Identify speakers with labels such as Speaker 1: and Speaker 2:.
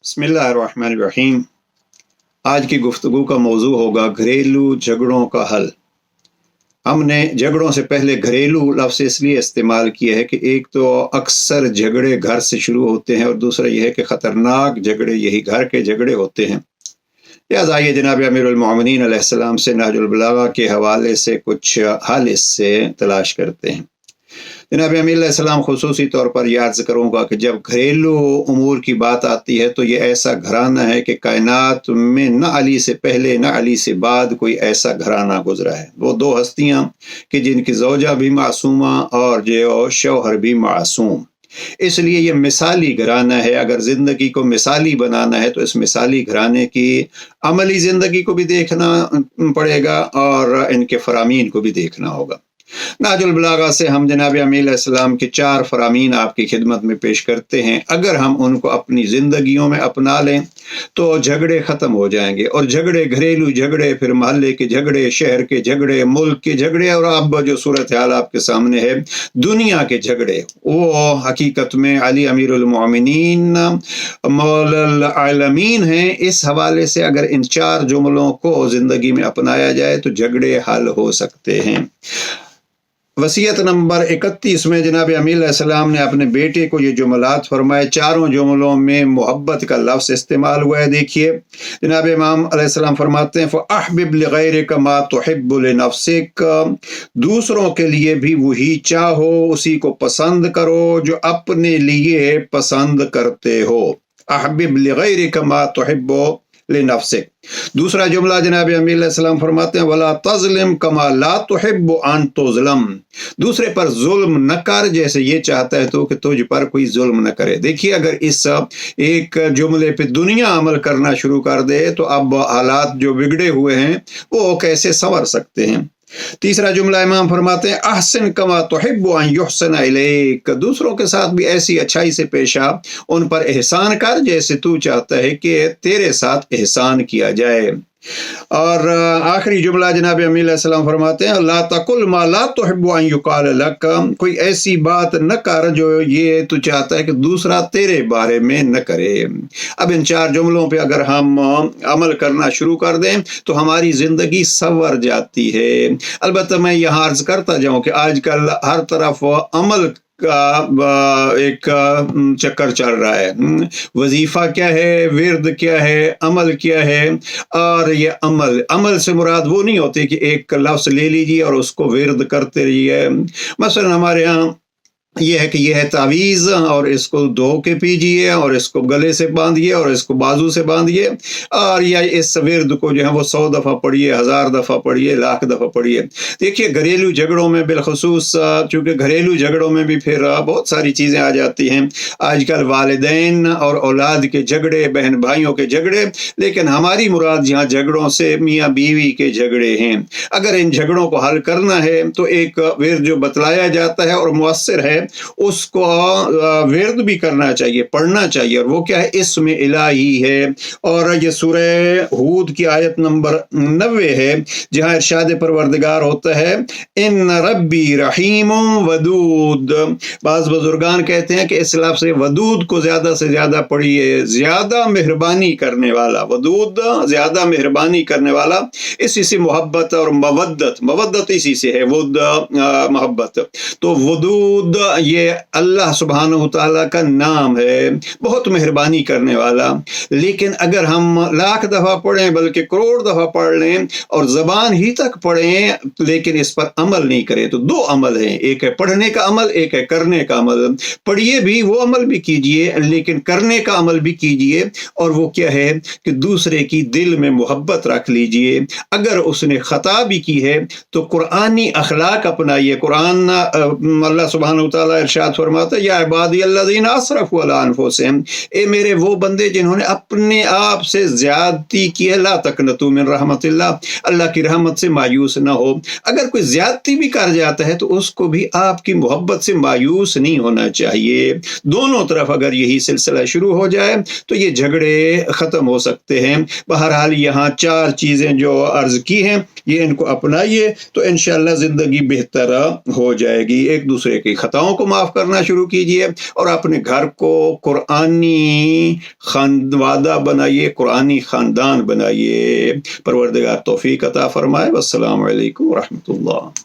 Speaker 1: बिस्मिल्लाहिर्रहमानिर्रहीम। आज की गुफ्तगू का मौजू होगा घरेलू झगड़ों का हल। हमने झगड़ों से पहले घरेलू लफ्ज़ इसलिए इस्तेमाल किया है कि एक तो अक्सर झगड़े घर से शुरू होते हैं और दूसरा यह है कि ख़तरनाक झगड़े यही घर के झगड़े होते हैं। लिहाजा आइए जनाब अमीरुल मोमिनीन अलैहिस्सलाम से नहजुल बलागा के हवाले से कुछ हल इससे तलाश करते हैं। जनाब अमीर अलैहिस्सलाम खुसूसी तौर पर यह अर्ज़ करूँगा कि जब घरेलू उमूर की बात आती है तो ये ऐसा घराना है कि कायनात में न अली से पहले न अली से बाद कोई ऐसा घराना गुजरा है। वो दो हस्तियाँ कि जिनकी ज़ौजा भी मासूमा और जो शौहर भी मासूम, इसलिए ये मिसाली घराना है। अगर ज़िंदगी को मिसाली बनाना है तो इस मिसाली घराने की अमली ज़िंदगी को भी देखना पड़ेगा और इनके फ़रामीन को भी देखना होगा। नहजुल बलागा से हम जनाब अमीर अलैहिस्सलाम के 4 फ़रामीन आपकी खिदमत में पेश करते हैं। अगर हम उनको अपनी ज़िंदगियों में अपना लें तो झगड़े ख़त्म हो जाएंगे, और झगड़े घरेलू झगड़े, फिर मोहल्ले के झगड़े, शहर के झगड़े, मुल्क के झगड़े, और अब जो सूरत हाल आपके सामने है दुनिया के झगड़े, वो हकीकत में अली अमीरुल मोमिनीन मौलल आलमीन हैं। इस हवाले से अगर इन 4 जुमलों को ज़िंदगी में अपनाया जाए तो झगड़े हल हो सकते हैं। वसीयत नंबर 31 में जनाब अमीर अलैहिस्सलाम ने अपने बेटे को ये जुमलात फरमाए। चारों जुमलों में मोहब्बत का लफ्ज़ इस्तेमाल हुआ है। देखिए जनाब इमाम अलैहिस्सलाम फरमाते हैं फ़अहबिब लिग़ैरिक मा तुहिब्बु लिनफ़्सिक, दूसरों के लिए भी वही चाहो, उसी को पसंद करो जो अपने लिए पसंद करते हो। अहबिब लिग़ैरिक मा तुहिब्बु लिनफ़्सिक। दूसरा जुमला जनाब अमीर अलैहिस्सलाम फरमाते हैं वला तज़लिम कमा ला तुहिब्बु अन तुज़लम, दूसरे पर जुल्म न कर जैसे ये चाहता है तो कि तुझ पर कोई जुल्म न करे। देखिए अगर इस एक जुमले पे दुनिया अमल करना शुरू कर दे तो अब हालात जो बिगड़े हुए हैं वो कैसे संवर सकते हैं। तीसरा जुमला इमाम फरमाते हैं अहसन कमा तुहिब्बु अन युहसन इलैक, दूसरों के साथ भी ऐसी अच्छाई से पेश आ, उन पर एहसान कर जैसे तू चाहता है कि तेरे साथ एहसान किया जाए। और आखिरी जुमला जनाब अमीर अलैहिस्सलाम फरमाते हैं ला तकुल मा ला तुहिब्बु अन युकाल लक, कोई ऐसी बात न कर जो ये तू चाहता है कि दूसरा तेरे बारे में न करे। अब इन 4 जुमलों पे अगर हम अमल करना शुरू कर दें तो हमारी ज़िंदगी संवर जाती है। अलबत्ता मैं यहाँ अर्ज़ करता जाऊँ कि आजकल हर तरफ अमल का एक चक्कर चल रहा है। वजीफ़ा क्या है, विर्द क्या है, अमल क्या है। और ये अमल से मुराद वो नहीं होती कि एक लफ्ज़ ले लीजिए और उसको विर्द करते रहिए। मसलन हमारे यहाँ ये है कि यह है तावीज़ और इसको धो के पीजिए और इसको गले से बांधिए और इसको बाजू से बांधिए, और या इस विर्द को जो है वो 100 दफ़ा पढ़िए, 1000 दफ़ा पढ़िए, लाख दफ़ा पढ़िए। देखिए घरेलू झगड़ों में बिलखसूस, चूँकि घरेलू झगड़ों में भी फिर बहुत सारी चीज़ें आ जाती हैं। आजकल वालिदैन और औलाद के झगड़े, बहन भाइयों के झगड़े, लेकिन हमारी मुराद यहाँ झगड़ों से मियाँ बीवी के झगड़े हैं। अगर इन झगड़ों को हल करना है तो एक विर्द जो बतलाया जाता है और मुअस्सिर है उसको विर्द भी करना चाहिए, पढ़ना चाहिए, और वो क्या है, इसमें इलाही है। और ये सूरह हूद की आयत नंबर 90 है जहाँ इरशाद परवरदिगार होता है इन रब्बी रहीम वदूद। बाज़ बुजुर्गान कहते हैं कि इस लफ्ज़ से वदूद को ज़्यादा से ज़्यादा पढ़िए, ज़्यादा मेहरबानी करने वाला, वदूद ज़्यादा मेहरबानी करने वाला। इसी से मोहब्बत और मवद्दत इसी से है, वुद मोहब्बत। तो वदूद ये अल्लाह सुब्हानहू तआला का नाम है, बहुत मेहरबानी करने वाला। लेकिन अगर हम लाख दफ़ा पढ़ें बल्कि करोड़ दफ़ा पढ़ लें और ज़बान ही तक पढ़ें लेकिन इस पर अमल नहीं करें तो 2 अमल हैं, एक है पढ़ने का अमल, एक है करने का अमल। पढ़िए भी, वो अमल भी कीजिए, लेकिन करने का अमल भी कीजिए। और वो क्या है कि दूसरे की दिल में मोहब्बत रख लीजिए। अगर उसने ख़ता भी की है तो कुरानी अखलाक अपनाइए। कुरान अल्लाह सुब्हानहू तआला इरशाद फरमाता है या इबादी अल्लज़ीना असरफ़ू अला अनफुसिहिम, ए मेरे वो बंदे जिन्होंने अपने आप से ज्यादती की है, ला तक़नतू मिन रहमतिल्लाह, अल्लाह की रहमत से मायूस ना हो। अगर कोई ज्यादती भी कर जाता है तो उसको भी आपकी मोहब्बत से मायूस नहीं होना चाहिए। दोनों तरफ अगर यही सिलसिला शुरू हो जाए तो ये झगड़े ख़त्म हो सकते हैं। बहरहाल यहाँ 4 चीज़ें जो अर्ज़ की हैं ये इनको अपनाइए तो इंशाअल्लाह ज़िंदगी बेहतर हो जाएगी। एक दूसरे की खताओं گناہوں کو معاف کرنا شروع کیجئے اور اپنے گھر کو قرآنی خاندوادہ بنائیے، قرآنی خاندان بنائیے۔ پروردگار توفیق عطا فرمائے۔ والسلام علیکم ورحمۃ اللہ۔